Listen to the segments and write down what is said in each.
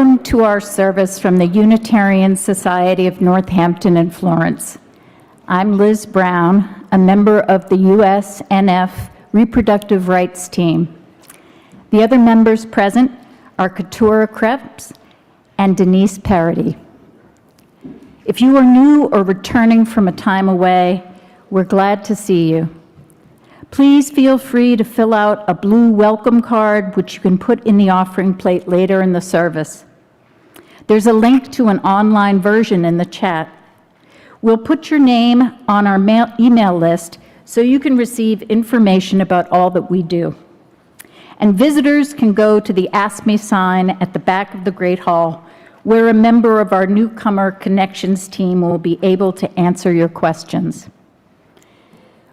Welcome to our service from the Unitarian Society of Northampton and Florence. I'm Liz Brown, a member of the USNF Reproductive Rights Team. The other members present are Keturah Krebs and Denise Parody. If you are new or returning from a time away, we're glad to see you. Please feel free to fill out a blue welcome card, which you can put in the offering plate later in the service. There's a link to an online version in the chat. We'll put your name on our email list so you can receive information about all that we do. And visitors can go to the Ask Me sign at the back of the Great Hall, where a member of our Newcomer Connections team will be able to answer your questions.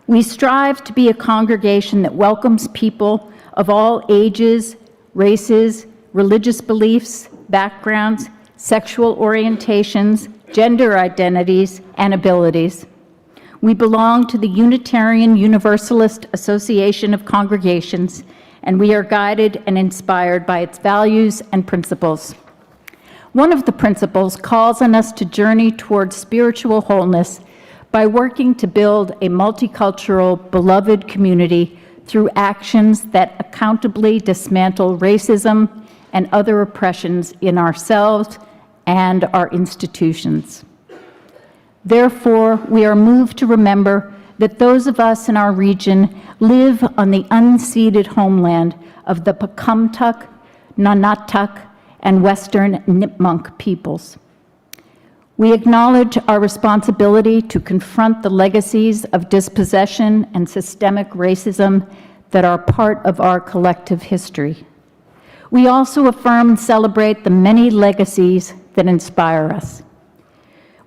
We strive to be a congregation that welcomes people of all ages, races, religious beliefs, backgrounds, sexual orientations, gender identities, and abilities. We belong to the Unitarian Universalist Association of Congregations, and we are guided and inspired by its values and principles. One of the principles calls on us to journey towards spiritual wholeness by working to build a multicultural, beloved community through actions that accountably dismantle racism and other oppressions in ourselves and our institutions. Therefore, we are moved to remember that those of us in our region live on the unceded homeland of the Pecumtuck, Nunatak, and Western Nipmuc peoples. We acknowledge our responsibility to confront the legacies of dispossession and systemic racism that are part of our collective history. We also affirm and celebrate the many legacies that inspire us.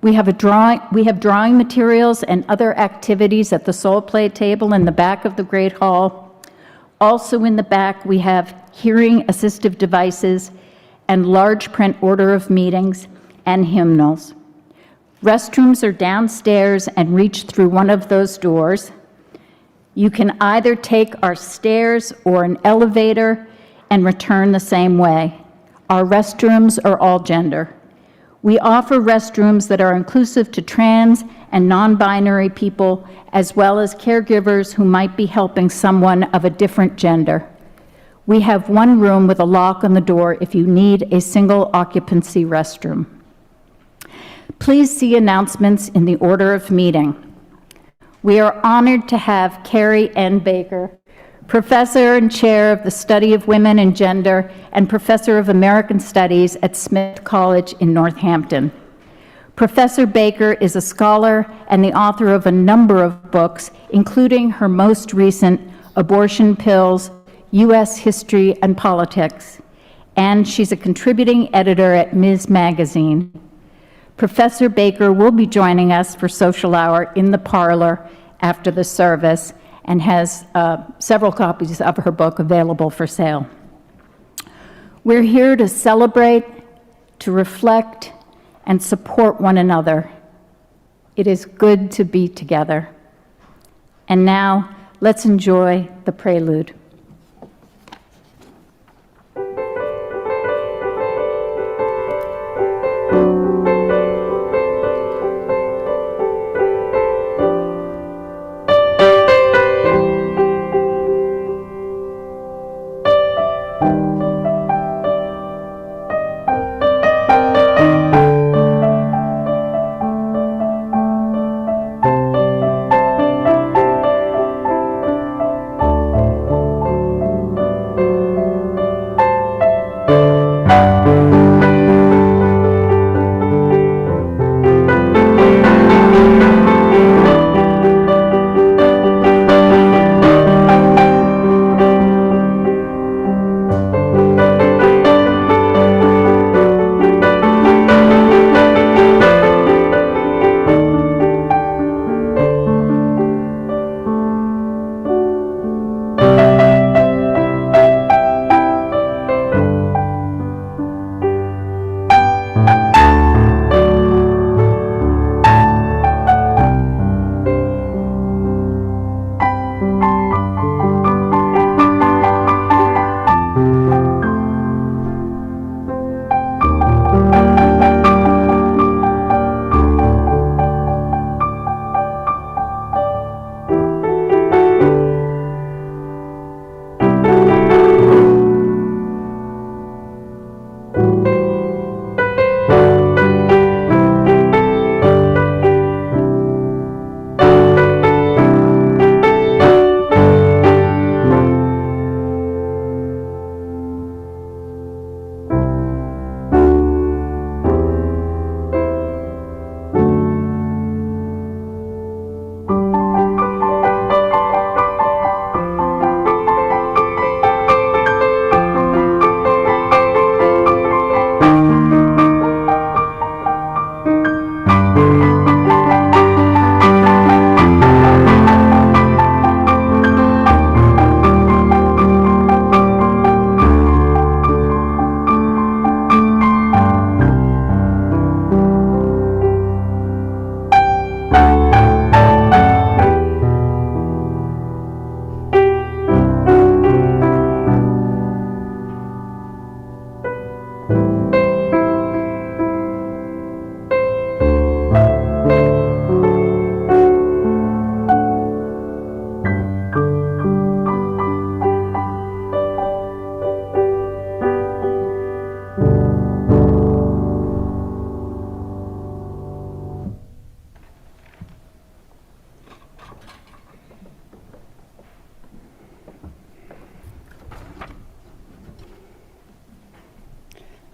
We have drawing materials and other activities at the Soul Play table in the back of the Great Hall. Also in the back, we have hearing assistive devices and large print order of meetings and hymnals. Restrooms are downstairs and reach through one of those doors. You can either take our stairs or an elevator and return the same way. Our restrooms are all gender. We offer restrooms that are inclusive to trans and non-binary people, as well as caregivers who might be helping someone of a different gender. We have one room with a lock on the door if you need a single occupancy restroom. Please see announcements in the order of meeting. We are honored to have Carrie N. Baker, Professor and Chair of the Study of Women and Gender and Professor of American Studies at Smith College in Northampton. Professor Baker is a scholar and the author of a number of books, including her most recent Abortion Pills, U.S. History and Politics, and she's a contributing editor at Ms. Magazine. Professor Baker will be joining us for social hour in the parlor after the service and has several copies of her book available for sale. We're here to celebrate, to reflect, and support one another. It is good to be together. And now, let's enjoy the prelude.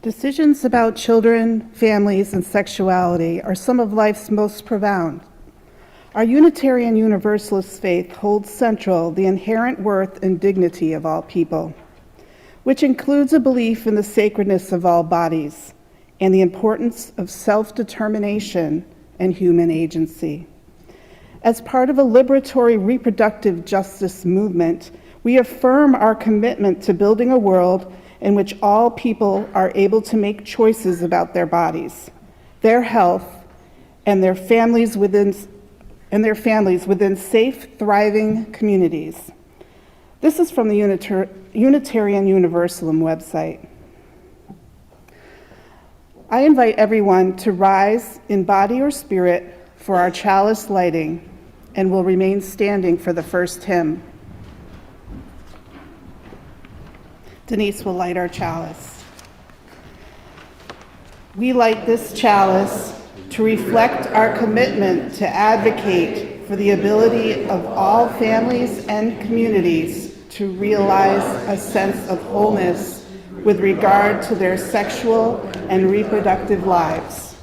Decisions about children, families, and sexuality are some of life's most profound. Our Unitarian Universalist faith holds central the inherent worth and dignity of all people, which includes a belief in the sacredness of all bodies and the importance of self-determination and human agency. As part of a liberatory reproductive justice movement, we affirm our commitment to building a world in which all people are able to make choices about their bodies, their health, and their families within safe, thriving communities. This is from the Unitarian Universalist website. I invite everyone to rise in body or spirit for our chalice lighting, and will remain standing for the first hymn. Denise will light our chalice. We light this chalice to reflect our commitment to advocate for the ability of all families and communities to realize a sense of wholeness with regard to their sexual and reproductive lives.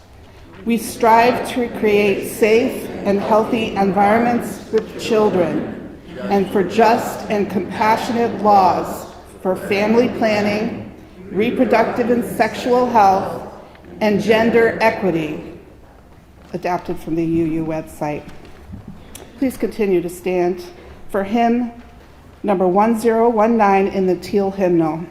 We strive to create safe and healthy environments for children and for just and compassionate laws for family planning, reproductive and sexual health, and gender equity, adapted from the UU website. Please continue to stand for hymn number 1019 in the teal hymnal.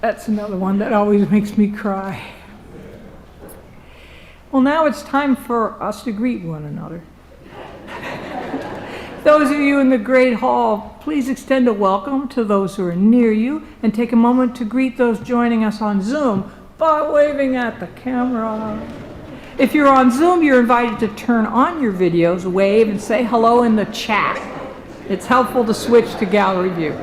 That's another one that always makes me cry. Well, now it's time for us to greet one another. Those of you in the Great Hall, please extend a welcome to those who are near you and take a moment to greet those joining us on Zoom by waving at the camera. If you're on Zoom, you're invited to turn on your videos, wave, and say hello in the chat. It's helpful to switch to gallery view.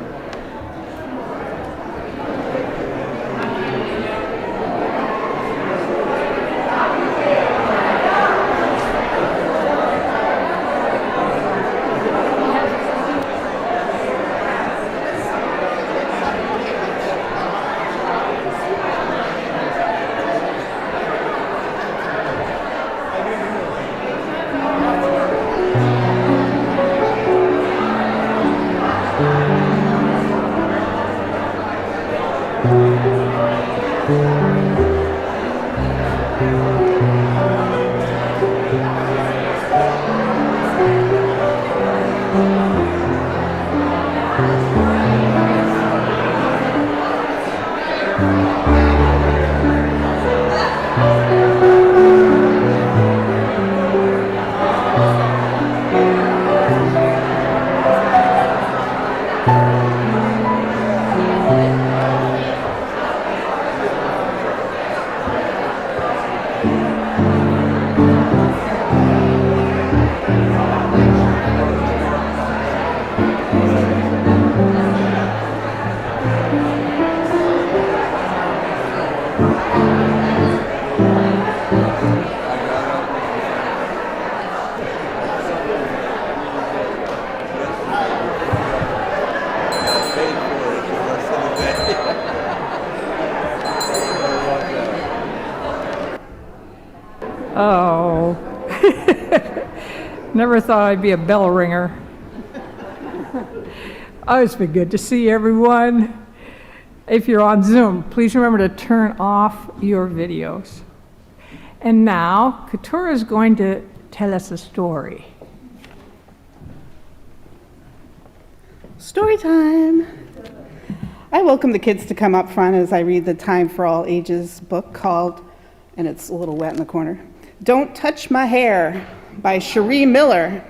Oh, never thought I'd be a bell ringer. Oh, it's been good to see everyone. If you're on Zoom, please remember to turn off your videos. And now, Katura is going to tell us a story. Story time. I welcome the kids to come up front as I read the Time for All Ages book called, and it's a little wet in the corner, Don't Touch My Hair by Cherie Miller.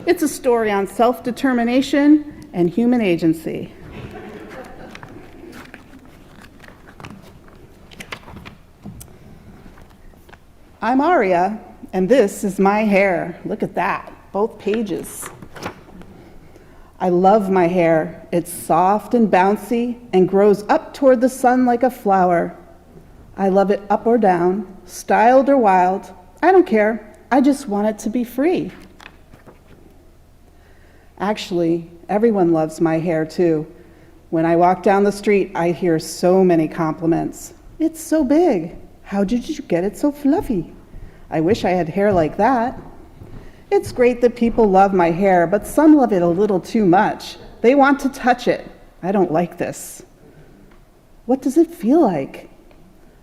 It's a story on self-determination and human agency. I'm Aria, and this is my hair. Look at that, both pages. I love my hair. It's soft and bouncy and grows up toward the sun like a flower. I love it up or down, styled or wild. I don't care. I just want it to be free. Actually, everyone loves my hair too. When I walk down the street, I hear so many compliments. It's so big. How did you get it so fluffy? I wish I had hair like that. It's great that people love my hair, but some love it a little too much. They want to touch it. I don't like this. What does it feel like?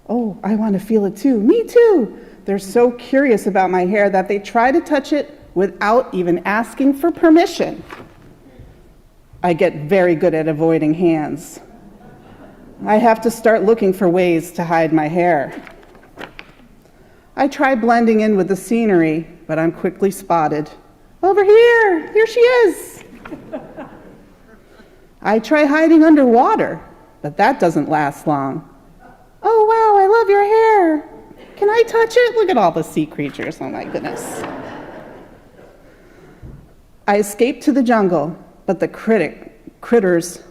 Oh, I want to feel it too. Me too. They're so curious about my hair that they try to touch it without even asking for permission. I get very good at avoiding hands. I have to start looking for ways to hide my hair. I try blending in with the scenery, but I'm quickly spotted. Over here! Here she is! I try hiding underwater, but that doesn't last long. Oh wow, I love your hair! Can I touch it? Look at all the sea creatures, oh my goodness. I escape to the jungle, but the critters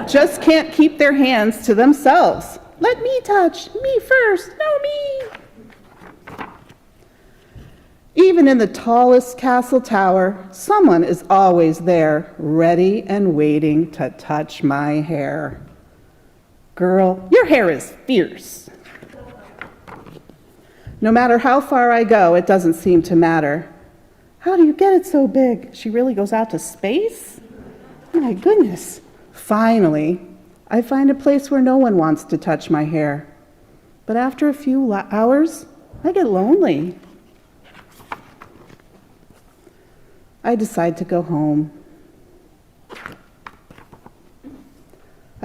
just can't keep their hands to themselves. Let me touch, me first, no me. Even in the tallest castle tower, someone is always there, ready and waiting to touch my hair. Girl, your hair is fierce. No matter how far I go, it doesn't seem to matter. How do you get it so big? She really goes out to space? My goodness. Finally, I find a place where no one wants to touch my hair. But after a few hours, I get lonely. I decide to go home.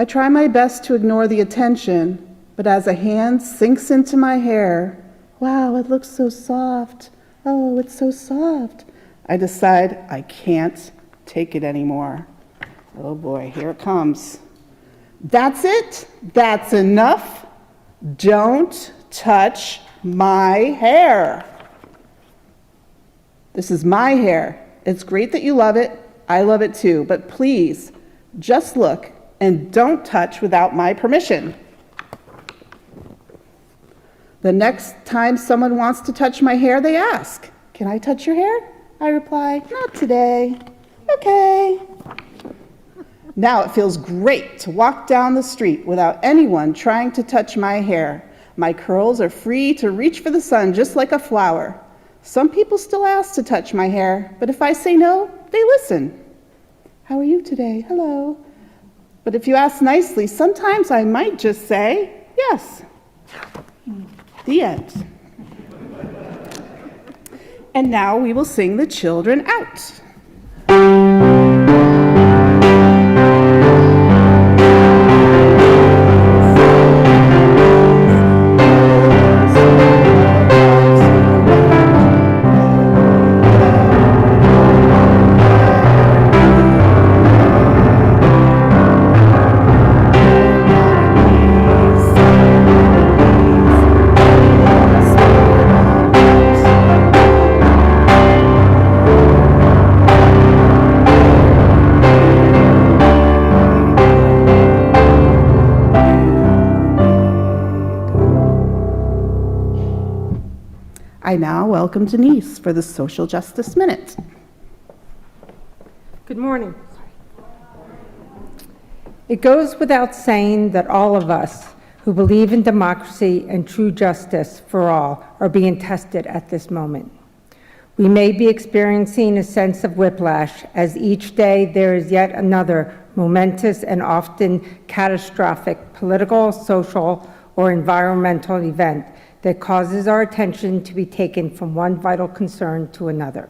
I try my best to ignore the attention, but as a hand sinks into my hair, wow, it looks so soft. Oh, it's so soft. I decide I can't take it anymore. Oh boy, here it comes. That's it. That's enough. Don't touch my hair. This is my hair. It's great that you love it. I love it too. But please, just look and don't touch without my permission. The next time someone wants to touch my hair, they ask, "Can I touch your hair?" I reply, "Not today." Okay. Now it feels great to walk down the street without anyone trying to touch my hair. My curls are free to reach for the sun just like a flower. Some people still ask to touch my hair, but if I say no, they listen. "How are you today?" "Hello." But if you ask nicely, sometimes I might just say, "Yes." The end. And now we will sing the children out. I now welcome Denise for the Social Justice Minute. Good morning. It goes without saying that all of us who believe in democracy and true justice for all are being tested at this moment. We may be experiencing a sense of whiplash as each day there is yet another momentous and often catastrophic political, social, or environmental event that causes our attention to be taken from one vital concern to another.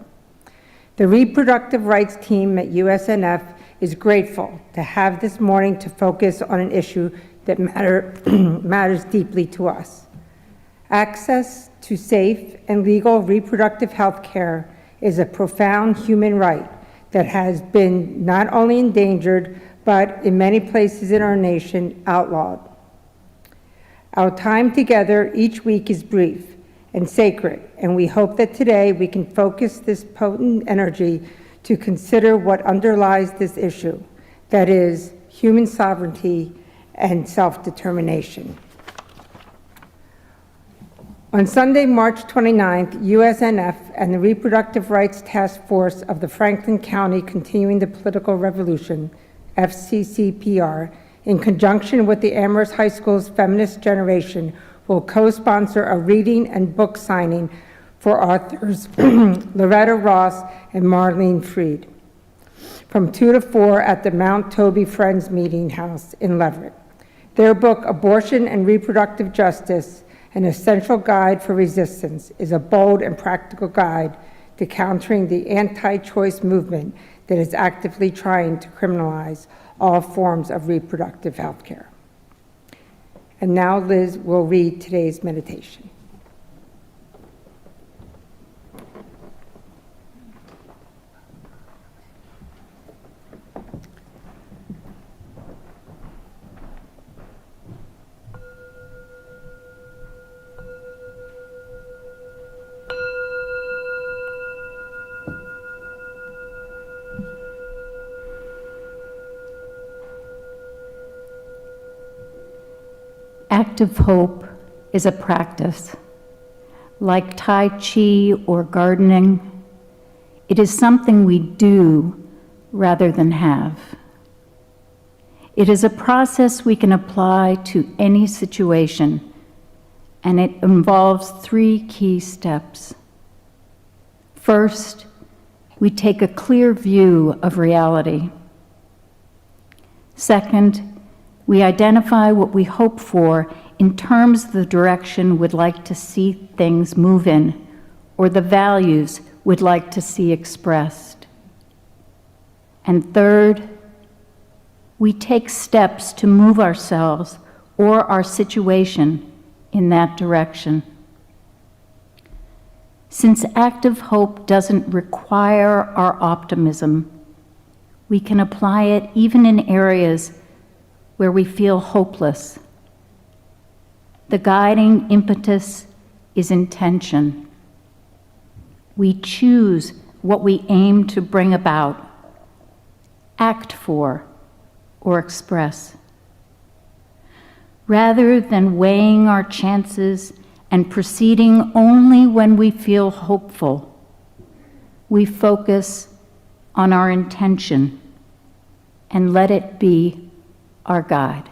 The reproductive rights team at USNF is grateful to have this morning to focus on an issue that matters deeply to us. Access to safe and legal reproductive health care is a profound human right that has been not only endangered, but in many places in our nation, outlawed. Our time together each week is brief and sacred, and we hope that today we can focus this potent energy to consider what underlies this issue, that is, human sovereignty and self-determination. On Sunday, March 29th, USNF and the Reproductive Rights Task Force of the Franklin County Continuing the Political Revolution, FCCPR, in conjunction with the Amherst High School's Feminist Generation, will co-sponsor a reading and book signing for authors Loretta Ross and Marlene Freed from 2 to 4 at the Mount Toby Friends Meeting House in Leverett. Their book, Abortion and Reproductive Justice, An Essential Guide for Resistance, is a bold and practical guide to countering the anti-choice movement that is actively trying to criminalize all forms of reproductive health care. And now Liz will read today's meditation. Active hope is a practice. Like Tai Chi or gardening, it is something we do rather than have. It is a process we can apply to any situation, and it involves 3 key steps. First, we take a clear view of reality. Second, we identify what we hope for in terms of the direction we'd like to see things move in, or the values we'd like to see expressed. And third, we take steps to move ourselves or our situation in that direction. Since active hope doesn't require our optimism, we can apply it even in areas where we feel hopeless. The guiding impetus is intention. We choose what we aim to bring about, act for, or express. Rather than weighing our chances and proceeding only when we feel hopeful, we focus on our intention and let it be our guide.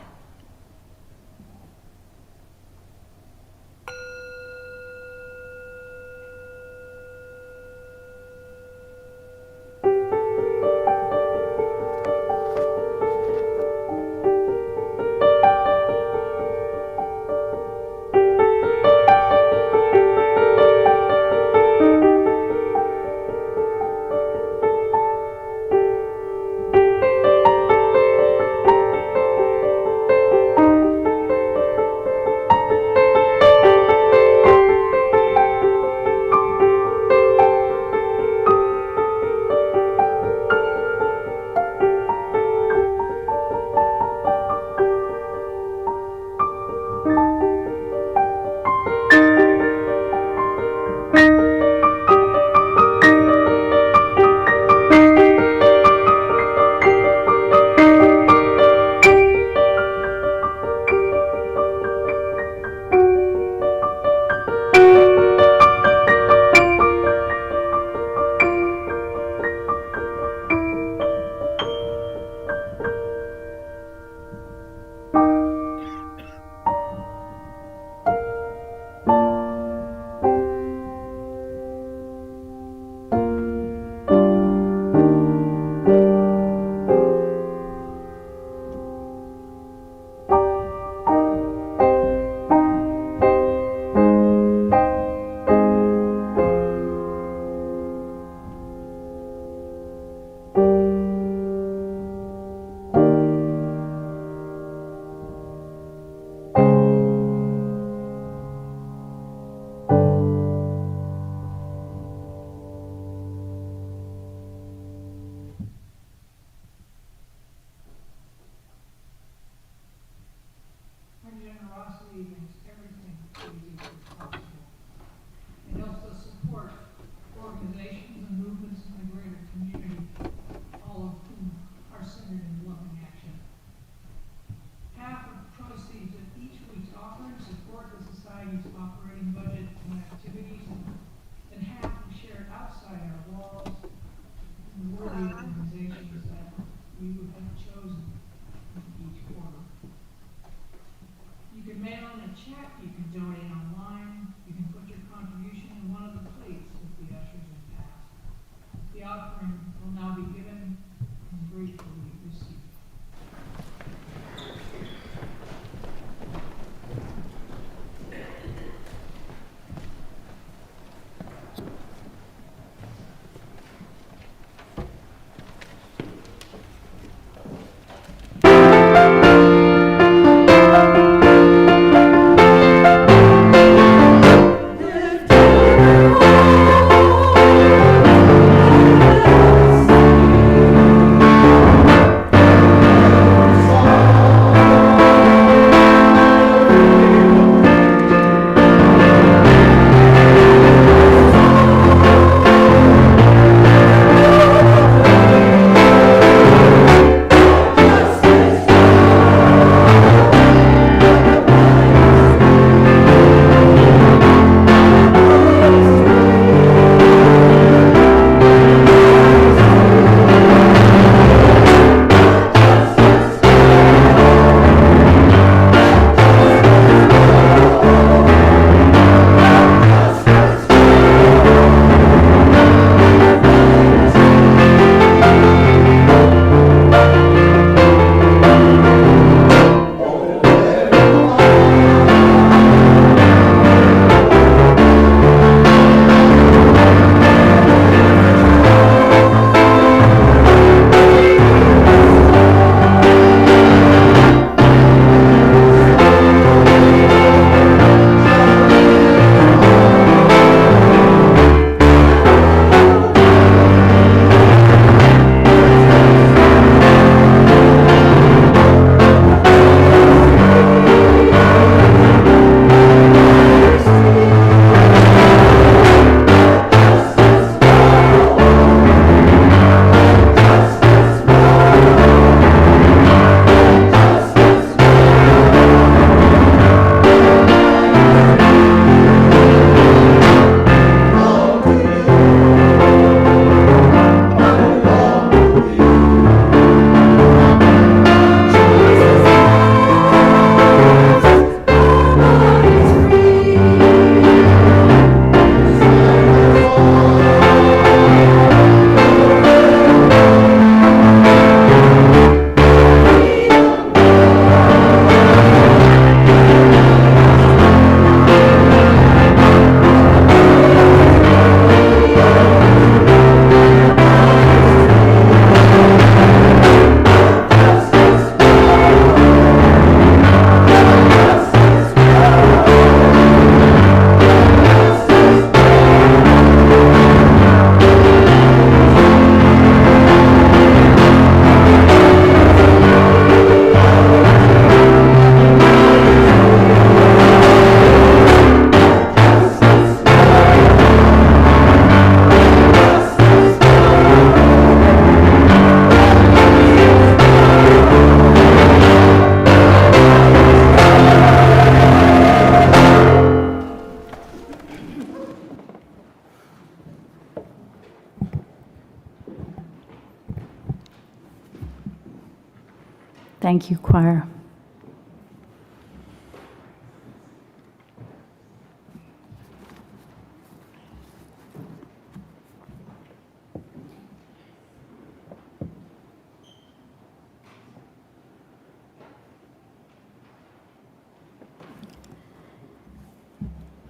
Thank you, choir.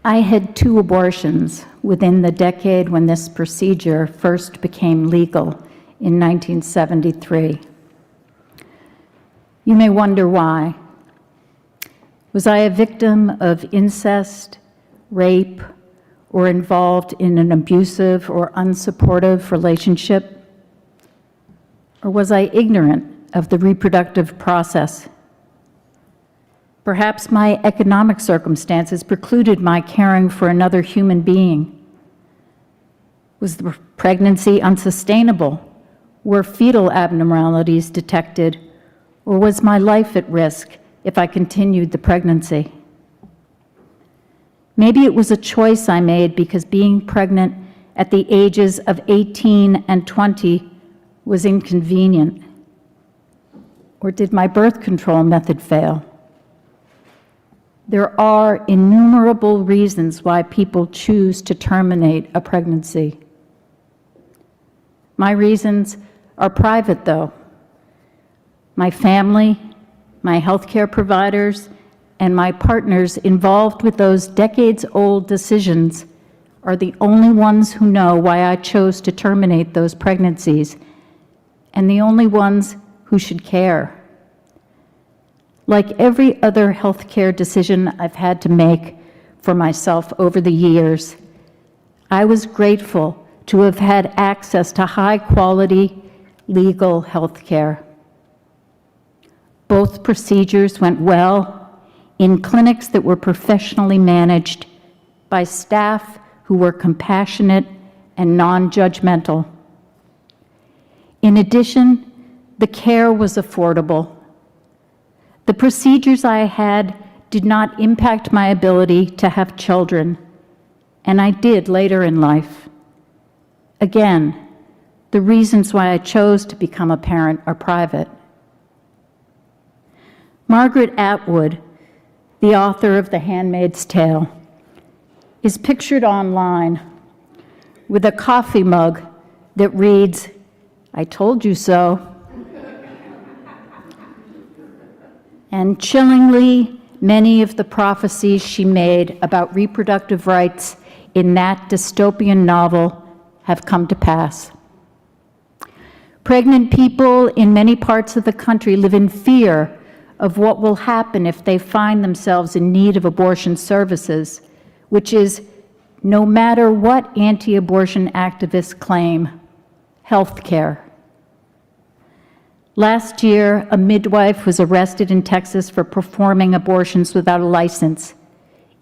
I had 2 abortions within the decade when this procedure first became legal in 1973. You may wonder why. Was I a victim of incest, rape, or involved in an abusive or unsupportive relationship? Or was I ignorant of the reproductive process? Perhaps my economic circumstances precluded my caring for another human being. Was the pregnancy unsustainable? Were fetal abnormalities detected? Or was my life at risk if I continued the pregnancy? Maybe it was a choice I made because being pregnant at the ages of 18 and 20 was inconvenient. Or did my birth control method fail? There are innumerable reasons why people choose to terminate a pregnancy. My reasons are private, though. My family, my healthcare providers, and my partners involved with those decades-old decisions are the only ones who know why I chose to terminate those pregnancies, and the only ones who should care. Like every other healthcare decision I've had to make for myself over the years, I was grateful to have had access to high-quality legal healthcare. Both procedures went well in clinics that were professionally managed by staff who were compassionate and non-judgmental. In addition, the care was affordable. The procedures I had did not impact my ability to have children, and I did later in life. Again, the reasons why I chose to become a parent are private. Margaret Atwood, the author of The Handmaid's Tale, is pictured online with a coffee mug that reads, "I told you so." And chillingly, many of the prophecies she made about reproductive rights in that dystopian novel have come to pass. Pregnant people in many parts of the country live in fear of what will happen if they find themselves in need of abortion services, which is, no matter what anti-abortion activists claim, health care. Last year, a midwife was arrested in Texas for performing abortions without a license,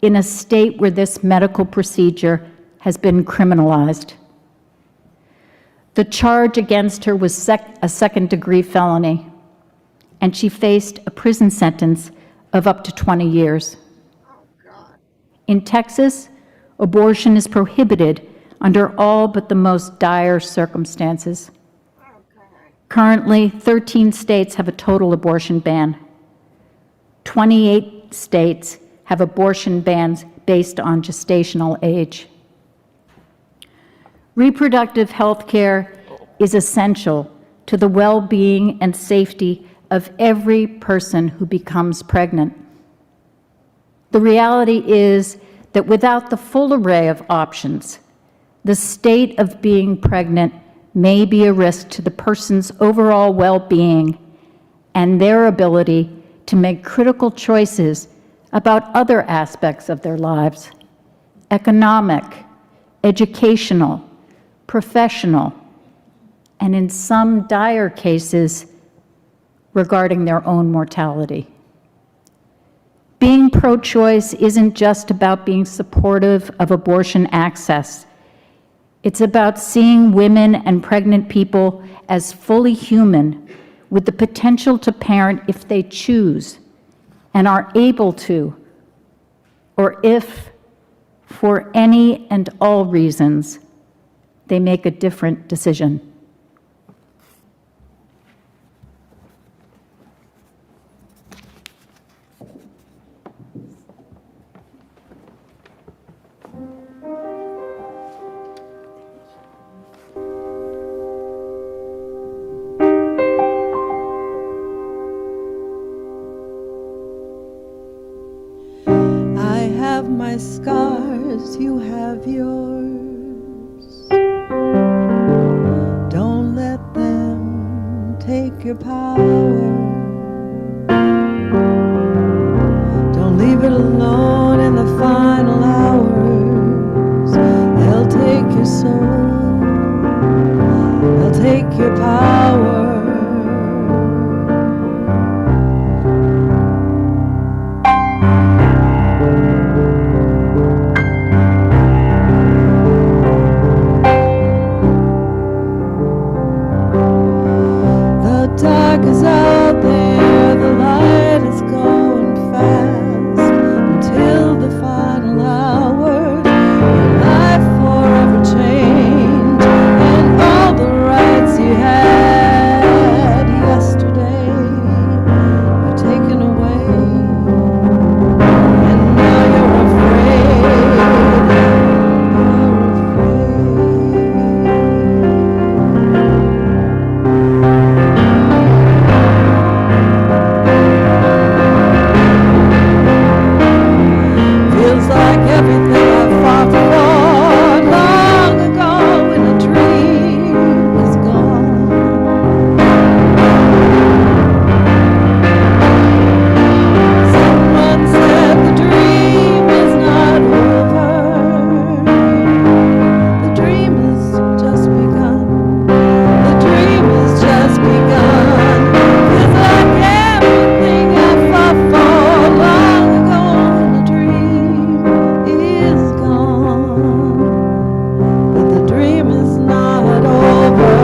in a state where this medical procedure has been criminalized. The charge against her was a second-degree felony, and she faced a prison sentence of up to 20 years. In Texas, abortion is prohibited under all but the most dire circumstances. Currently, 13 states have a total abortion ban. 28 states have abortion bans based on gestational age. Reproductive health care is essential to the well-being and safety of every person who becomes pregnant. The reality is that without the full array of options, the state of being pregnant may be a risk to the person's overall well-being and their ability to make critical choices about other aspects of their lives: economic, educational, professional, and in some dire cases, regarding their own mortality. Being pro-choice isn't just about being supportive of abortion access. It's about seeing women and pregnant people as fully human with the potential to parent if they choose and are able to, or if, for any and all reasons, they make a different decision. my scars, you have yours. Don't let them take your power. Don't leave it alone in the final hours. They'll take your soul, they'll take your power. Dark is out there, the light is going fast until the final hour. Your life forever changed, and all the rights you had yesterday are taken away, and now you're afraid. Feels like everything I fought for long ago in a dream is gone. Someone said the dream is not over. The dream has just begun. The dream has just begun. Feels like everything I fought for long ago in a dream is gone. But the dream is not over.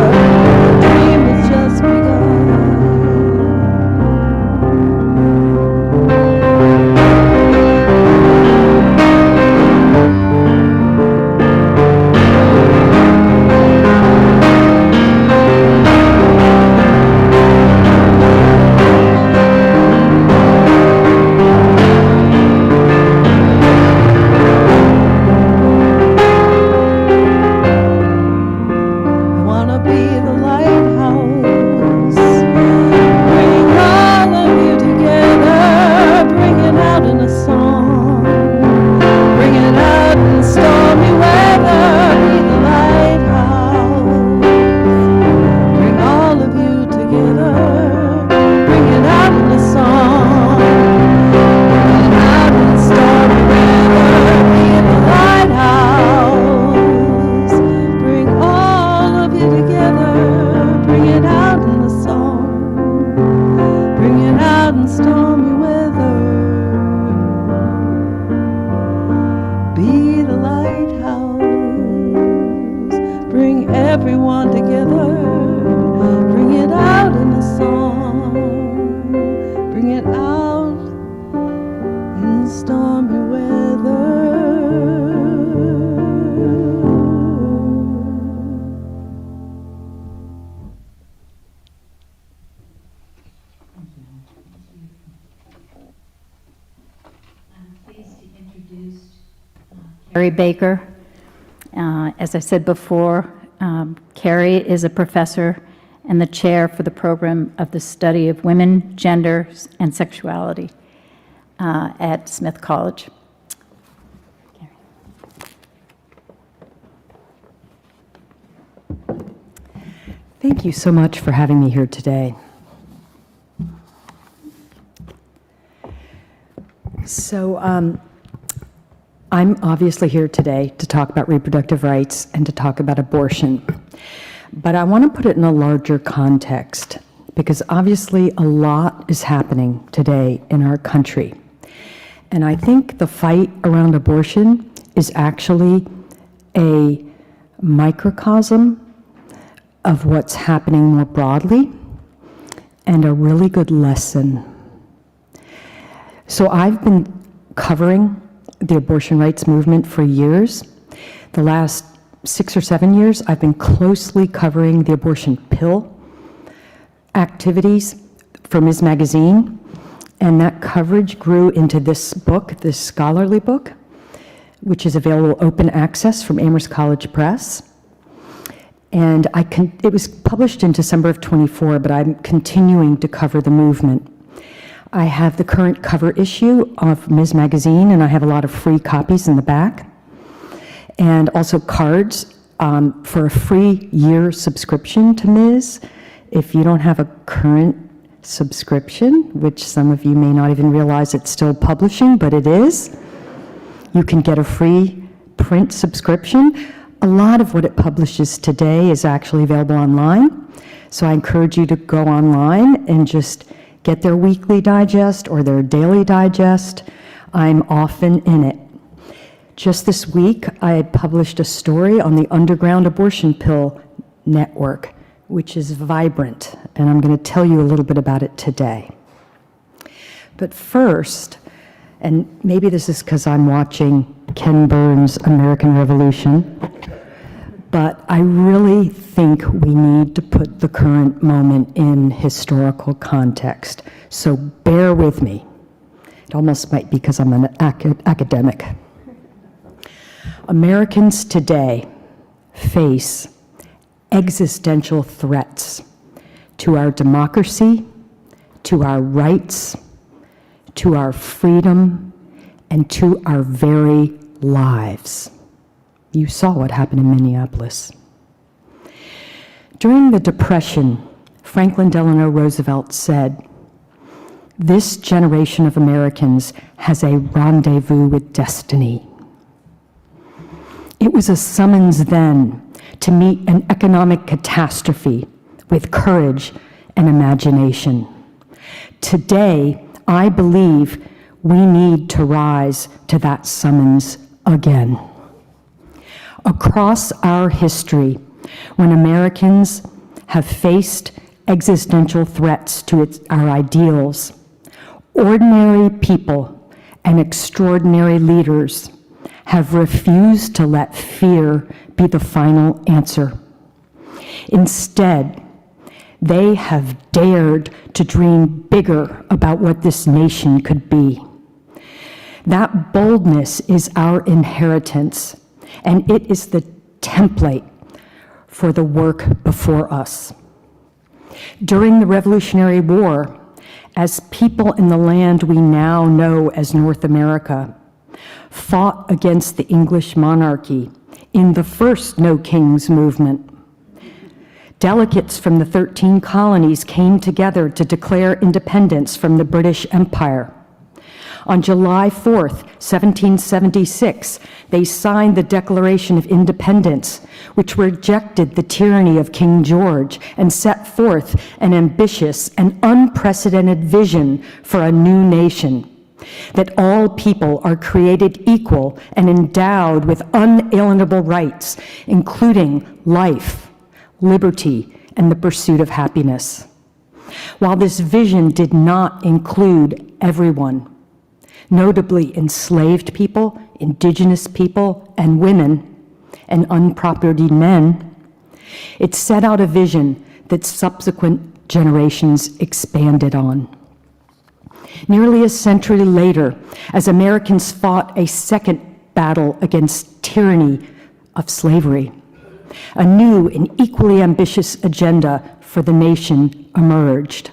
The dream has just begun. I wanna be the lighthouse, bring all of you together, bring it out in a song, bring it out in stormy weather. Be the lighthouse, bring all of you together, bring it out in a song, bring it out in stormy weather. Be the lighthouse, bring all of you together, bring it out in the song, bring it out in stormy weather. Be the lighthouse, bring everyone together, bring it out in the song, bring it out in stormy weather. Carrie Baker. As I said before, Carrie is a professor and the chair for the program of the study of women, gender, and sexuality at Smith College. Thank you so much for having me here today. So I'm obviously here today to talk about reproductive rights and to talk about abortion. But I want to put it in a larger context because obviously a lot is happening today in our country. And I think the fight around abortion is actually a microcosm of what's happening more broadly and a really good lesson. So I've been covering the abortion rights movement for years. The last 6 or 7 years, I've been closely covering the abortion pill activities for Ms. Magazine, and that coverage grew into this book, this scholarly book, which is available open access from Amherst College Press. And it was published in December of '24, but I'm continuing to cover the movement. I have the current cover issue of Ms. Magazine, and I have a lot of free copies in the back, and also cards for a free year subscription to Ms. If you don't have a current subscription, which some of you may not even realize it's still publishing, but it is, you can get a free print subscription. A lot of what it publishes today is actually available online, so I encourage you to go online and just get their weekly digest or their daily digest. I'm often in it. Just this week, I published a story on the underground abortion pill network, which is vibrant, and I'm going to tell you a little bit about it today. But first, and maybe this is because I'm watching Ken Burns' American Revolution, but I really think we need to put the current moment in historical context. So bear with me. It almost might be because I'm an academic. Americans today face existential threats to our democracy, to our rights, to our freedom, and to our very lives. You saw what happened in Minneapolis. During the Depression, Franklin Delano Roosevelt said, "This generation of Americans has a rendezvous with destiny." It was a summons then to meet an economic catastrophe with courage and imagination. Today, I believe we need to rise to that summons again. Across our history, when Americans have faced existential threats to our ideals, ordinary people and extraordinary leaders have refused to let fear be the final answer. Instead, they have dared to dream bigger about what this nation could be. That boldness is our inheritance, and it is the template for the work before us. During the Revolutionary War, as people in the land we now know as North America fought against the English monarchy in the first No Kings movement, delegates from the 13 colonies came together to declare independence from the British Empire. On July 4th, 1776, they signed the Declaration of Independence, which rejected the tyranny of King George and set forth an ambitious and unprecedented vision for a new nation, that all people are created equal and endowed with unalienable rights, including life, liberty, and the pursuit of happiness. While this vision did not include everyone, notably enslaved people, indigenous people, and women, and unpropertied men, it set out a vision that subsequent generations expanded on. Nearly a century later, as Americans fought a second battle against tyranny of slavery, a new and equally ambitious agenda for the nation emerged.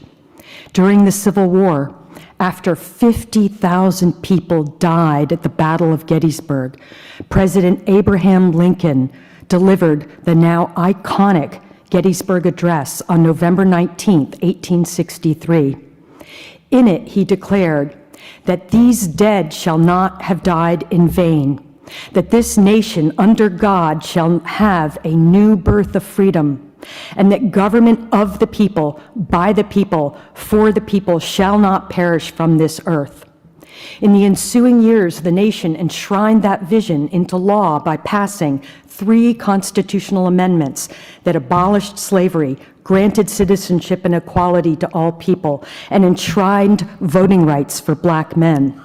During the Civil War, after 50,000 people died at the Battle of Gettysburg, President Abraham Lincoln delivered the now iconic Gettysburg Address on November 19, 1863. In it, he declared that these dead shall not have died in vain, that this nation under God shall have a new birth of freedom, and that government of the people, by the people, for the people shall not perish from this earth. In the ensuing years, the nation enshrined that vision into law by passing 3 constitutional amendments that abolished slavery, granted citizenship and equality to all people, and enshrined voting rights for Black men.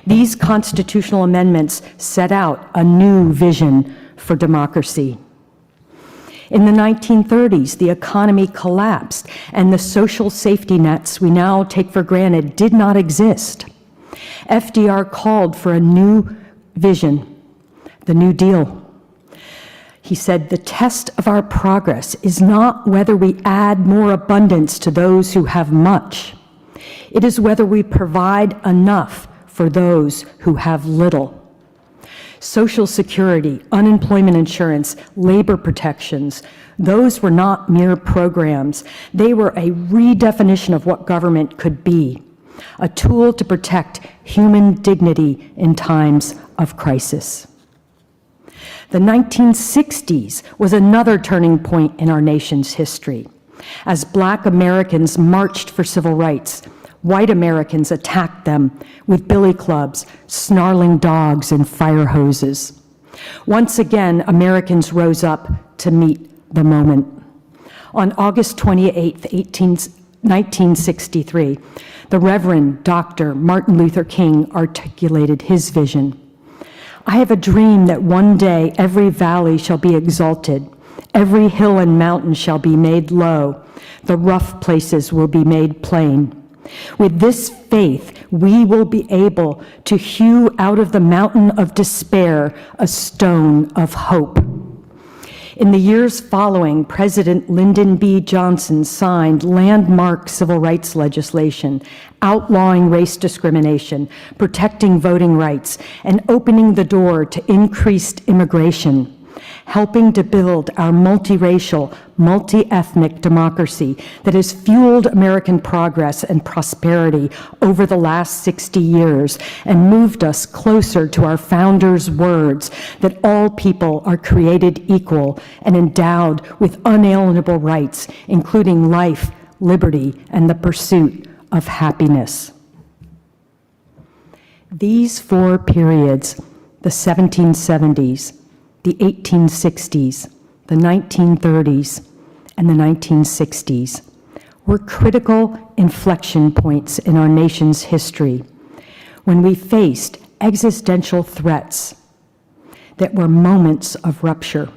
These constitutional amendments set out a new vision for democracy. In the 1930s, the economy collapsed, and the social safety nets we now take for granted did not exist. FDR called for a new vision, the New Deal. He said, "The test of our progress is not whether we add more abundance to those who have much, It is whether we provide enough for those who have little. Social Security, unemployment insurance, labor protections, those were not mere programs. They were a redefinition of what government could be, a tool to protect human dignity in times of crisis. The 1960s was another turning point in our nation's history. As Black Americans marched for civil rights, white Americans attacked them with billy clubs, snarling dogs, and fire hoses. Once again, Americans rose up to meet the moment. On August 28, 1963, the Reverend Dr. Martin Luther King articulated his vision. I have a dream that one day every valley shall be exalted, every hill and mountain shall be made low, the rough places will be made plain. With this faith, we will be able to hew out of the mountain of despair a stone of hope. In the years following, President Lyndon B. Johnson signed landmark civil rights legislation, outlawing race discrimination, protecting voting rights, and opening the door to increased immigration, helping to build our multiracial, multi-ethnic democracy that has fueled American progress and prosperity over the last 60 years and moved us closer to our founders' words that all people are created equal and endowed with unalienable rights, including life, liberty, and the pursuit of happiness. These four periods, the 1770s, the 1860s, the 1930s, and the 1960s, were critical inflection points in our nation's history when we faced existential threats that were moments of rupture.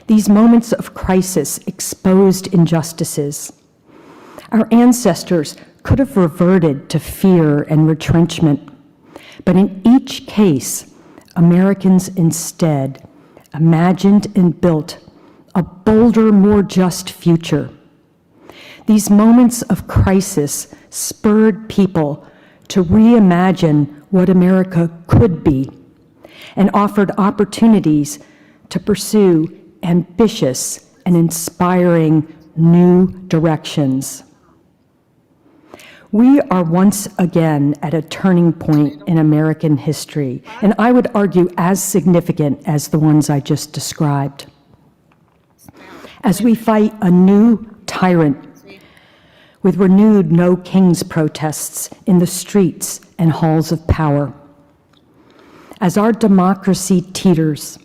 These moments of crisis exposed injustices. Our ancestors could have reverted to fear and retrenchment, but in each case, Americans instead imagined and built a bolder, more just future. These moments of crisis spurred people to reimagine what America could be and offered opportunities to pursue ambitious and inspiring new directions. We are once again at a turning point in American history, and I would argue as significant as the ones I just described. As we fight a new tyrant with renewed No Kings protests in the streets and halls of power. As our democracy teeters,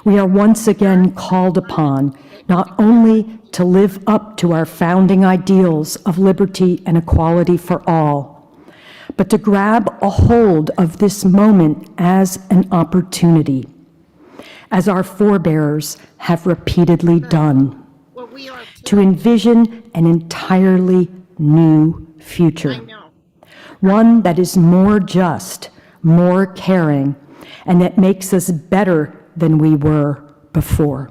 we are once again called upon not only to live up to our founding ideals of liberty and equality for all, but to grab a hold of this moment as an opportunity, as our forebears have repeatedly done, to envision an entirely new future, one that is more just, more caring, and that makes us better than we were before.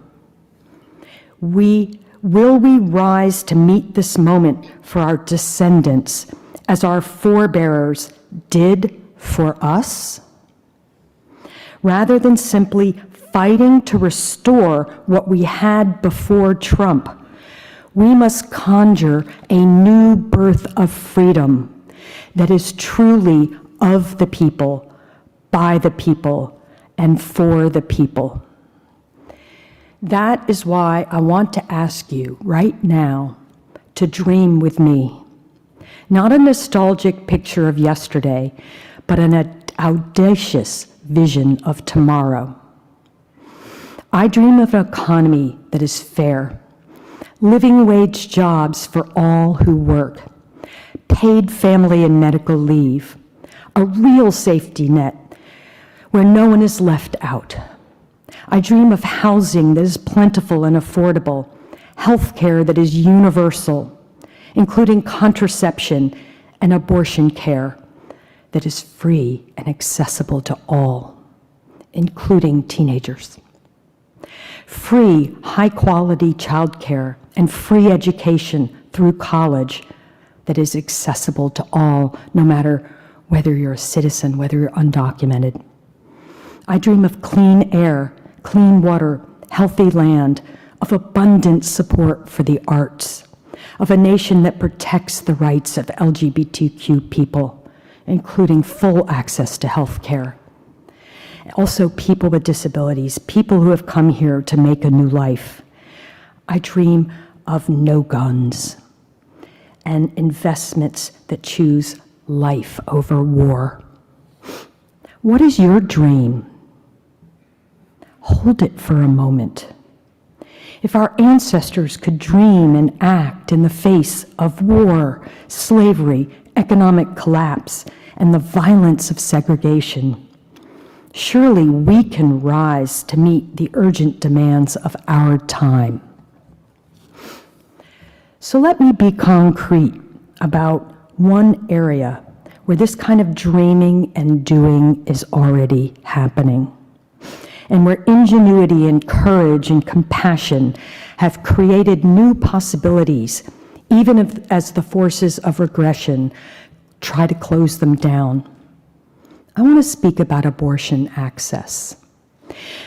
Will we rise to meet this moment for our descendants as our forebearers did for us? Rather than simply fighting to restore what we had before Trump, we must conjure a new birth of freedom that is truly of the people, by the people, and for the people. That is why I want to ask you right now to dream with me. Not a nostalgic picture of yesterday, but an audacious vision of tomorrow. I dream of an economy that is fair, living wage jobs for all who work, paid family and medical leave, a real safety net where no one is left out. I dream of housing that is plentiful and affordable, health care that is universal, including contraception and abortion care that is free and accessible to all, including teenagers. Free, high-quality childcare and free education through college that is accessible to all, no matter whether you're a citizen, whether you're undocumented. I dream of clean air, clean water, healthy land, of abundant support for the arts, of a nation that protects the rights of LGBTQ people, including full access to health care. Also, people with disabilities, people who have come here to make a new life. I dream of no guns and investments that choose life over war. What is your dream? Hold it for a moment. If our ancestors could dream and act in the face of war, slavery, economic collapse, and the violence of segregation, surely we can rise to meet the urgent demands of our time. So let me be concrete about one area where this kind of dreaming and doing is already happening, and where ingenuity and courage and compassion have created new possibilities, even as the forces of regression try to close them down. I want to speak about abortion access,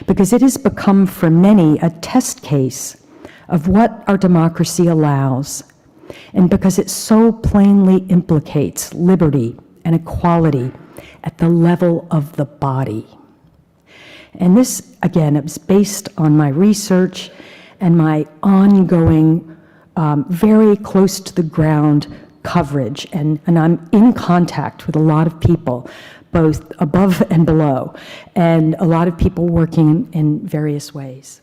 because it has become for many a test case of what our democracy allows, and because it so plainly implicates liberty and equality at the level of the body. And this, again, is based on my research and my ongoing, very close to the ground coverage. And I'm in contact with a lot of people, both above and below, and a lot of people working in various ways.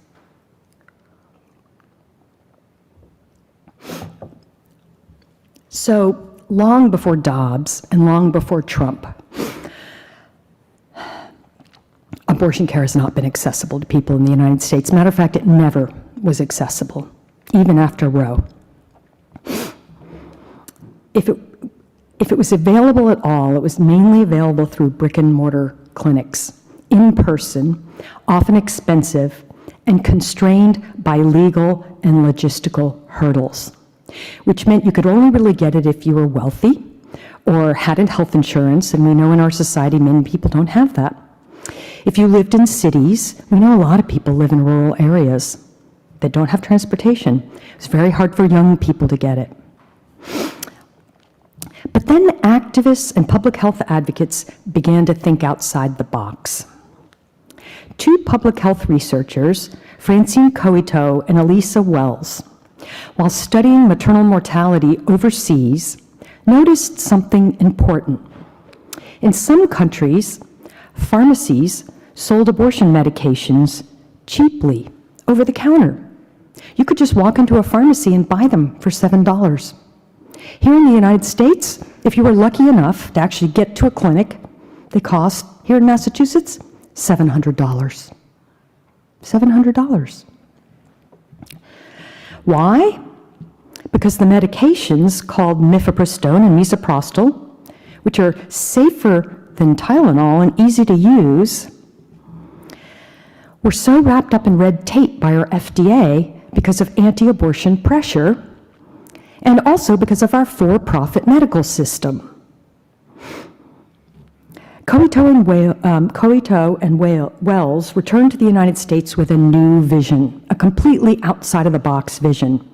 So long before Dobbs and long before Trump, abortion care has not been accessible to people in the United States. Matter of fact, it never was accessible, even after Roe. If it was available at all, it was mainly available through brick and mortar clinics, in person, often expensive, and constrained by legal and logistical hurdles, which meant you could only really get it if you were wealthy or had health insurance, and we know in our society many people don't have that. If you lived in cities, we know a lot of people live in rural areas that don't have transportation. It's very hard for young people to get it. But then activists and public health advocates began to think outside the box. Two public health researchers, Francine Coito and Elisa Wells, while studying maternal mortality overseas, noticed something important. In some countries, pharmacies sold abortion medications cheaply, over the counter. You could just walk into a pharmacy and buy them for $7. Here in the United States, if you were lucky enough to actually get to a clinic, they cost, here in Massachusetts, $700. $700. Why? Because the medications called mifepristone and misoprostol, which are safer than Tylenol and easy to use, were so wrapped up in red tape by our FDA because of anti-abortion pressure, and also because of our for-profit medical system. Coito and Wells returned to the United States with a new vision, a completely outside-of-the-box vision.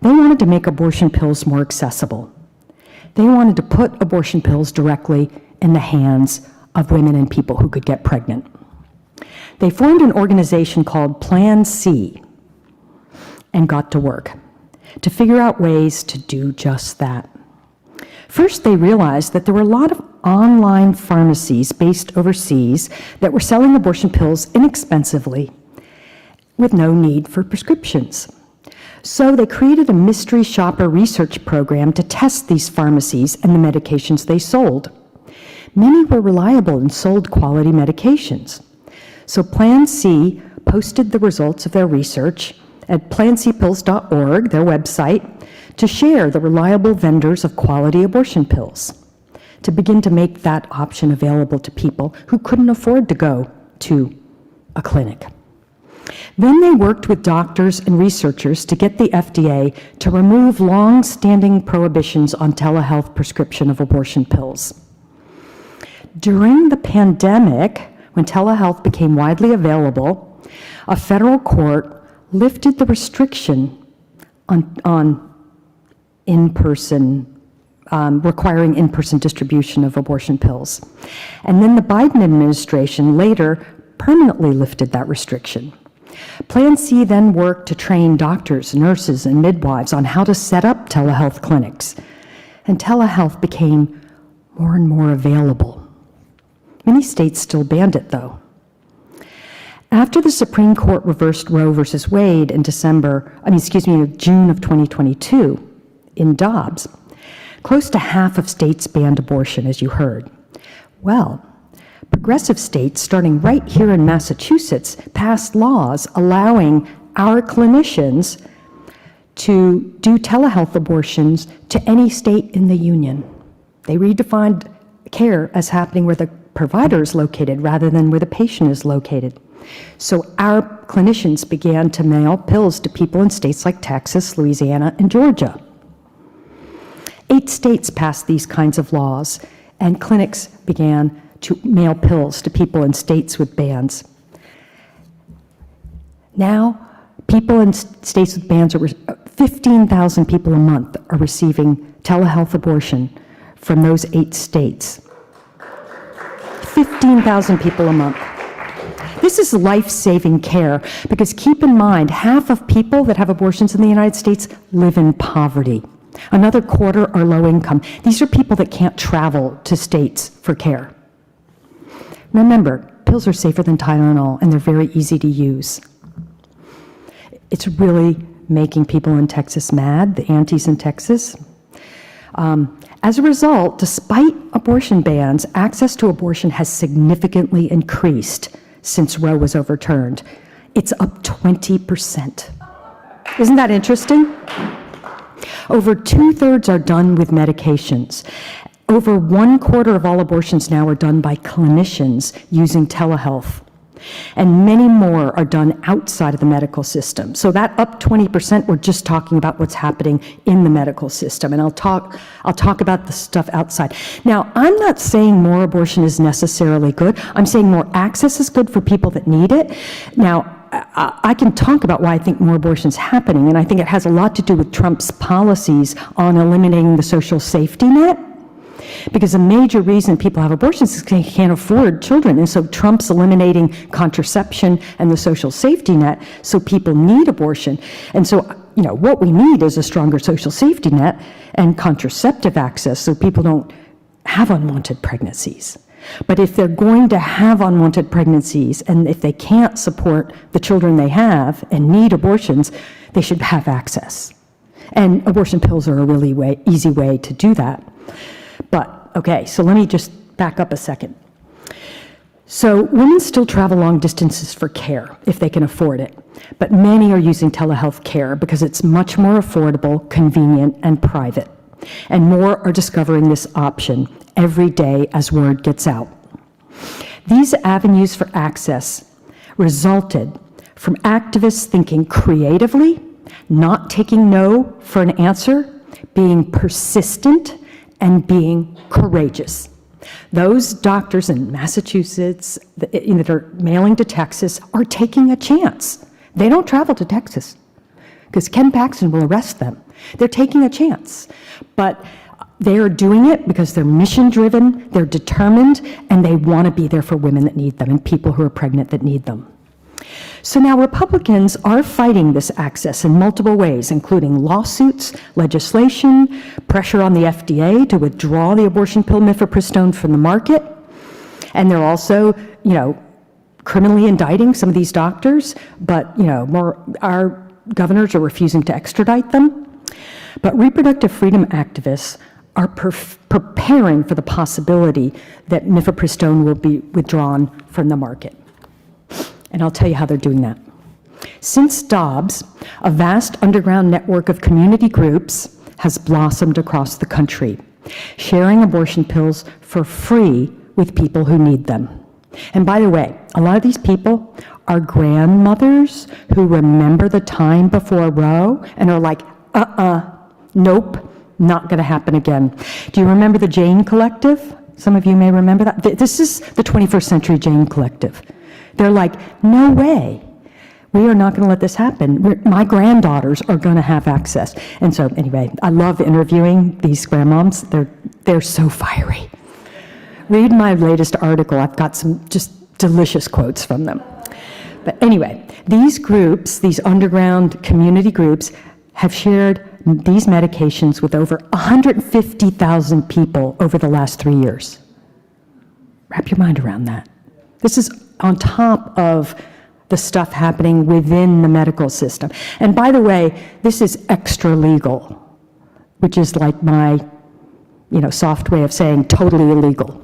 They wanted to make abortion pills more accessible. They wanted to put abortion pills directly in the hands of women and people who could get pregnant. They formed an organization called Plan C and got to work to figure out ways to do just that. First, they realized that there were a lot of online pharmacies based overseas that were selling abortion pills inexpensively with no need for prescriptions. So they created a mystery shopper research program to test these pharmacies and the medications they sold. Many were reliable and sold quality medications. So Plan C posted the results of their research at plancpills.org, their website, to share the reliable vendors of quality abortion pills, to begin to make that option available to people who couldn't afford to go to a clinic. Then they worked with doctors and researchers to get the FDA to remove long-standing prohibitions on telehealth prescription of abortion pills. During the pandemic, when telehealth became widely available, a federal court lifted the restriction on in-person, requiring in-person distribution of abortion pills. And then the Biden administration later permanently lifted that restriction. Plan C then worked to train doctors, nurses, and midwives on how to set up telehealth clinics. And telehealth became more and more available. Many states still banned it, though. After the Supreme Court reversed Roe v. Wade in June of 2022 in Dobbs, close to half of states banned abortion, as you heard. Well, progressive states, starting right here in Massachusetts, passed laws allowing our clinicians to do telehealth abortions to any state in the union. They redefined care as happening where the provider is located rather than where the patient is located. So our clinicians began to mail pills to people in states like Texas, Louisiana, and Georgia. 8 states passed these kinds of laws, and clinics began to mail pills to people in states with bans. Now, people in states with bans, 15,000 people a month are receiving telehealth abortion from those 8 states. 15,000 people a month. This is life-saving care, because keep in mind, half of people that have abortions in the United States live in poverty. Another quarter are low income. These are people that can't travel to states for care. Remember, pills are safer than Tylenol, and they're very easy to use. It's really making people in Texas mad, the aunties in Texas. As a result, despite abortion bans, access to abortion has significantly increased since Roe was overturned. It's up 20%. Isn't that interesting? Over 2/3 are done with medications. Over 1/4 of all abortions now are done by clinicians using telehealth. And many more are done outside of the medical system. So that up 20%, we're just talking about what's happening in the medical system. And I'll talk about the stuff outside. Now, I'm not saying more abortion is necessarily good. I'm saying more access is good for people that need it. Now, I can talk about why I think more abortion is happening, and I think it has a lot to do with Trump's policies on eliminating the social safety net. Because a major reason people have abortions is they can't afford children. And so Trump's eliminating contraception and the social safety net, so people need abortion. And so, what we need is a stronger social safety net and contraceptive access so people don't have unwanted pregnancies. But if they're going to have unwanted pregnancies, and if they can't support the children they have and need abortions, they should have access. And abortion pills are a really easy way to do that. But, okay, so let me just back up a second. So women still travel long distances for care if they can afford it, but many are using telehealth care because it's much more affordable, convenient, and private. And more are discovering this option every day as word gets out. These avenues for access resulted from activists thinking creatively, not taking no for an answer, being persistent, and being courageous. Those doctors in Massachusetts that are mailing to Texas are taking a chance. They don't travel to Texas because Ken Paxton will arrest them. They're taking a chance. But they are doing it because they're mission-driven, they're determined, and they want to be there for women that need them and people who are pregnant that need them. So now Republicans are fighting this access in multiple ways, including lawsuits, legislation, pressure on the FDA to withdraw the abortion pill mifepristone from the market. And they're also, criminally indicting some of these doctors, but, our governors are refusing to extradite them. But reproductive freedom activists are preparing for the possibility that mifepristone will be withdrawn from the market. And I'll tell you how they're doing that. Since Dobbs, a vast underground network of community groups has blossomed across the country, sharing abortion pills for free with people who need them. And by the way, a lot of these people are grandmothers who remember the time before Roe and are like, nope, not going to happen again. Do you remember the Jane Collective? Some of you may remember that. This is the 21st Century Jane Collective. They're like, no way. We are not going to let this happen. My granddaughters are going to have access. And so anyway, I love interviewing these grandmoms. They're so fiery. Read my latest article. I've got some just delicious quotes from them. But anyway, these groups, these underground community groups, have shared these medications with over 150,000 people over the last 3 years. Wrap your mind around that. This is on top of the stuff happening within the medical system. And by the way, this is extra legal, which is like my, soft way of saying totally illegal.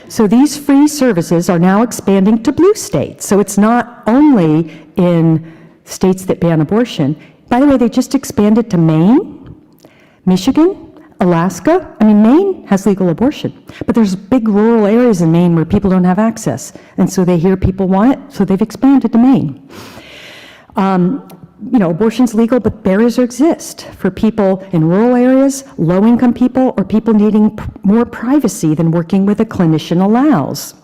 So these free services are now expanding to blue states. So it's not only in states that ban abortion. By the way, they just expanded to Maine, Michigan, Alaska. I mean, Maine has legal abortion, but there's big rural areas in Maine where people don't have access. And so they hear people want it, so they've expanded to Maine. Abortion's legal, but barriers exist for people in rural areas, low-income people, or people needing more privacy than working with a clinician allows.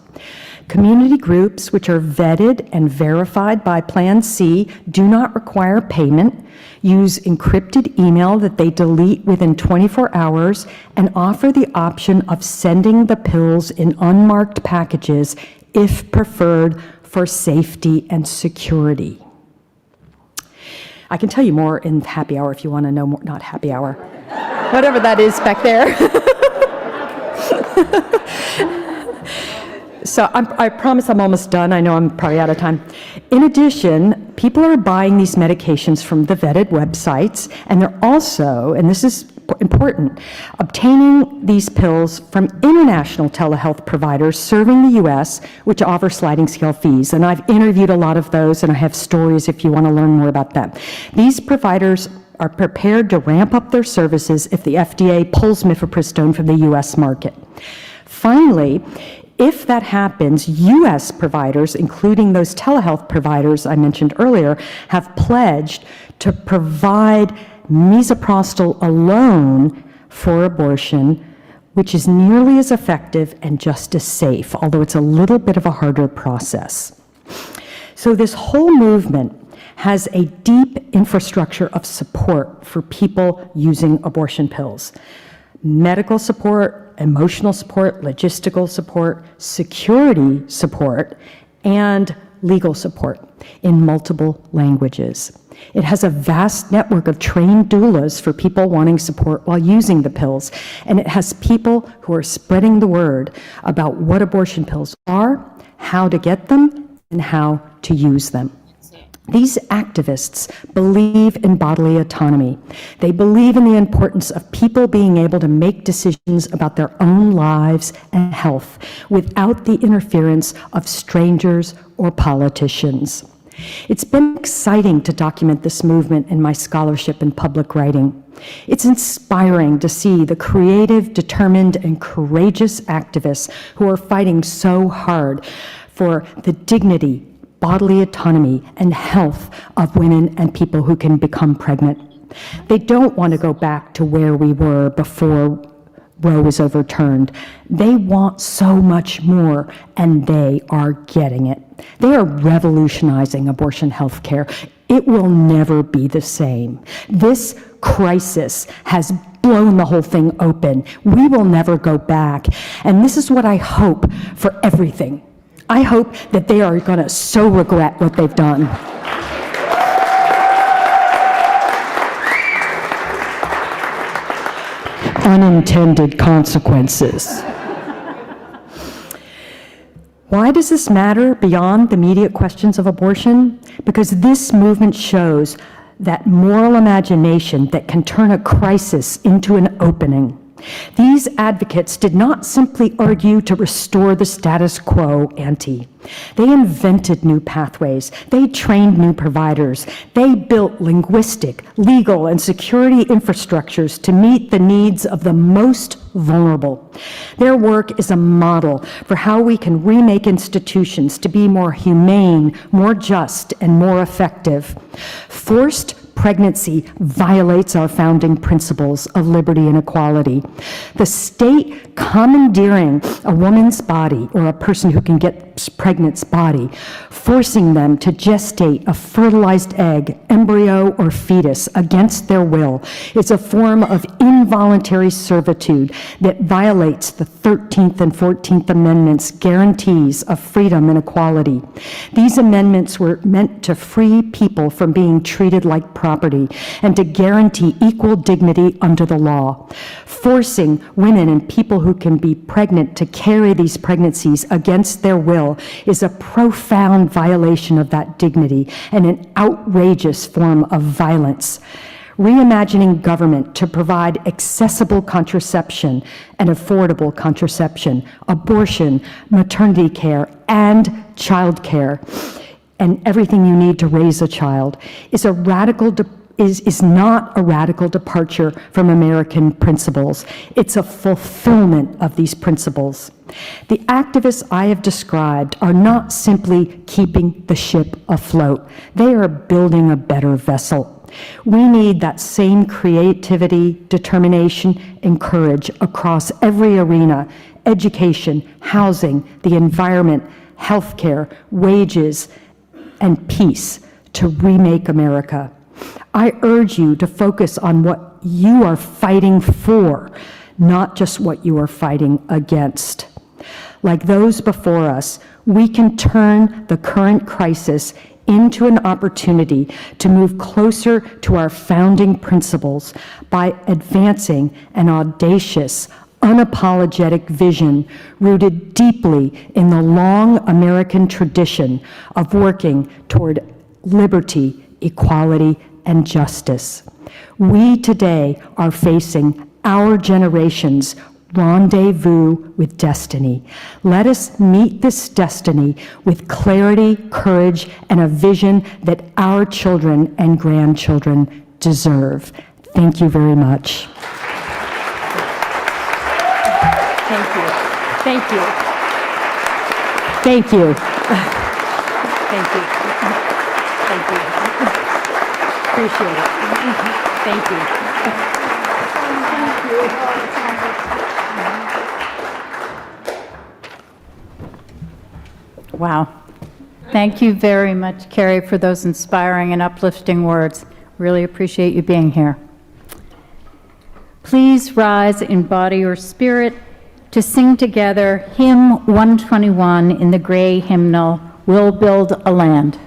Community groups, which are vetted and verified by Plan C, do not require payment, use encrypted email that they delete within 24 hours, and offer the option of sending the pills in unmarked packages if preferred for safety and security. I can tell you more in happy hour if you want to know more, not happy hour, whatever that is back there. So I promise I'm almost done. I know I'm probably out of time. In addition, people are buying these medications from the vetted websites, and they're also, and this is important, obtaining these pills from international telehealth providers serving the U.S., which offer sliding scale fees. And I've interviewed a lot of those, and I have stories if you want to learn more about them. These providers are prepared to ramp up their services if the FDA pulls mifepristone from the U.S. market. Finally, if that happens, U.S. providers, including those telehealth providers I mentioned earlier, have pledged to provide misoprostol alone for abortion, which is nearly as effective and just as safe, although it's a little bit of a harder process. So this whole movement has a deep infrastructure of support for people using abortion pills. Medical support, emotional support, logistical support, security support, and legal support in multiple languages. It has a vast network of trained doulas for people wanting support while using the pills, and it has people who are spreading the word about what abortion pills are, how to get them, and how to use them. These activists believe in bodily autonomy. They believe in the importance of people being able to make decisions about their own lives and health without the interference of strangers or politicians. It's been exciting to document this movement in my scholarship and public writing. It's inspiring to see the creative, determined, and courageous activists who are fighting so hard for the dignity, bodily autonomy, and health of women and people who can become pregnant. They don't want to go back to where we were before Roe was overturned. They want so much more, and they are getting it. They are revolutionizing abortion health care. It will never be the same. This crisis has blown the whole thing open. We will never go back. And this is what I hope for everything. I hope that they are going to so regret what they've done. Unintended consequences. Why does this matter beyond the immediate questions of abortion? Because this movement shows that moral imagination that can turn a crisis into an opening. These advocates did not simply argue to restore the status quo ante. They invented new pathways. They trained new providers. They built linguistic, legal, and security infrastructures to meet the needs of the most vulnerable. Their work is a model for how we can remake institutions to be more humane, more just, and more effective. Forced pregnancy violates our founding principles of liberty and equality. The state commandeering a woman's body, or a person who can get pregnant's body, forcing them to gestate a fertilized egg, embryo, or fetus against their will, is a form of involuntary servitude that violates the 13th and 14th Amendments' guarantees of freedom and equality. These amendments were meant to free people from being treated like property and to guarantee equal dignity under the law. Forcing women and people who can be pregnant to carry these pregnancies against their will is a profound violation of that dignity and an outrageous form of violence. Reimagining government to provide accessible contraception and affordable contraception, abortion, maternity care, and child care, and everything you need to raise a child is not a radical departure from American principles. It's a fulfillment of these principles. The activists I have described are not simply keeping the ship afloat. They are building a better vessel. We need that same creativity, determination, and courage across every arena: education, housing, the environment, healthcare, wages, and peace to remake America. I urge you to focus on what you are fighting for, not just what you are fighting against. Like those before us, we can turn the current crisis into an opportunity to move closer to our founding principles by advancing an audacious, unapologetic vision rooted deeply in the long American tradition of working toward liberty, equality, and justice. We today are facing our generation's rendezvous with destiny. Let us meet this destiny with clarity, courage, and a vision that our children and grandchildren deserve. Thank you very much. Thank you. Thank you. Thank you. Thank you. Thank you. Appreciate it. Thank you. Wow. Thank you very much, Carrie, for those inspiring and uplifting words. Really appreciate you being here. Please rise in body or spirit to sing together hymn 121 in the gray hymnal, "We'll Build a Land."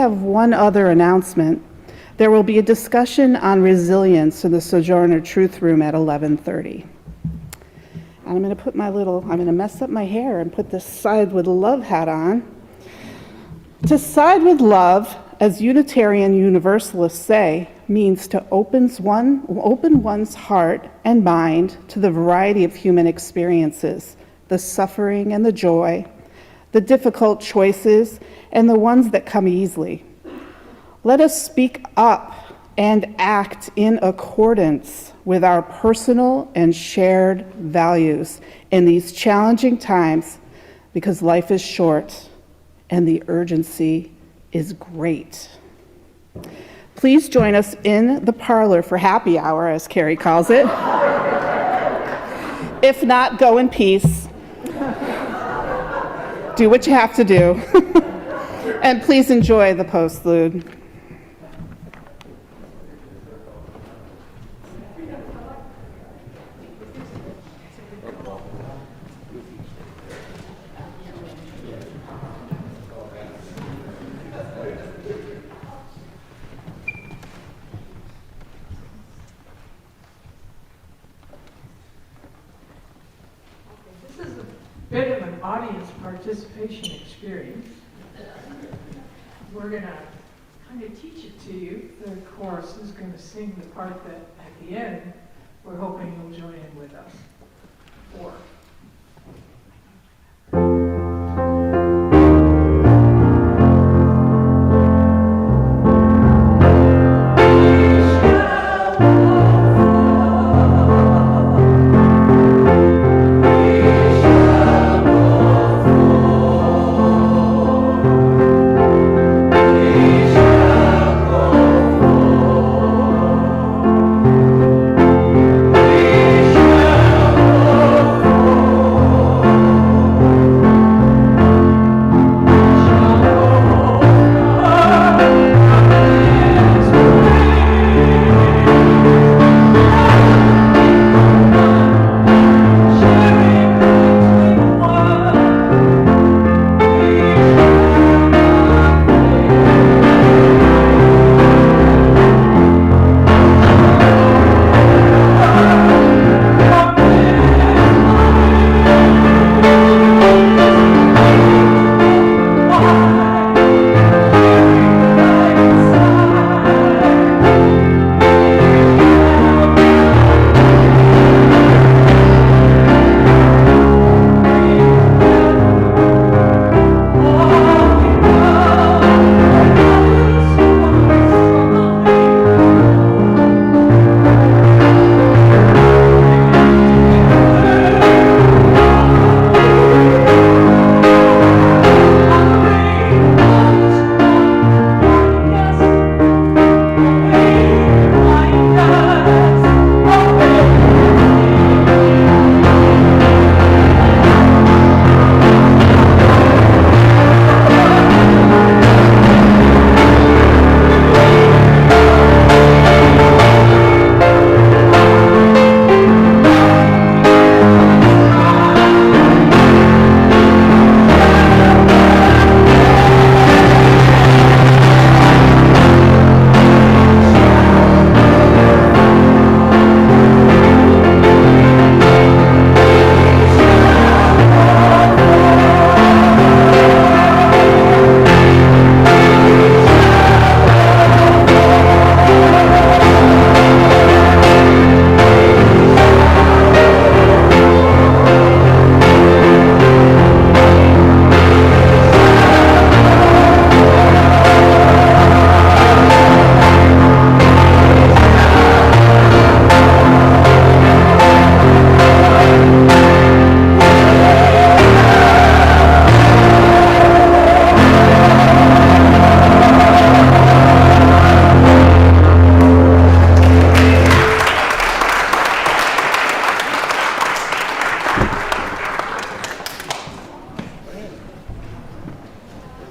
have one other announcement. There will be a discussion on resilience in the Sojourner Truth Room at 11:30. And I'm going to mess up my hair and put this Side with Love hat on. To side with love, as Unitarian Universalists say, means to open one's heart and mind to the variety of human experiences, the suffering and the joy, the difficult choices, and the ones that come easily. Let us speak up and act in accordance with our personal and shared values in these challenging times, because life is short and the urgency is great. Please join us in the parlor for happy hour, as Carrie calls it. If not, go in peace. Do what you have to do. And please enjoy the postlude. This is a bit of an audience participation experience. We're going to kind of teach it to you. The chorus is going to sing the part that at the end we're hoping you'll join in with us.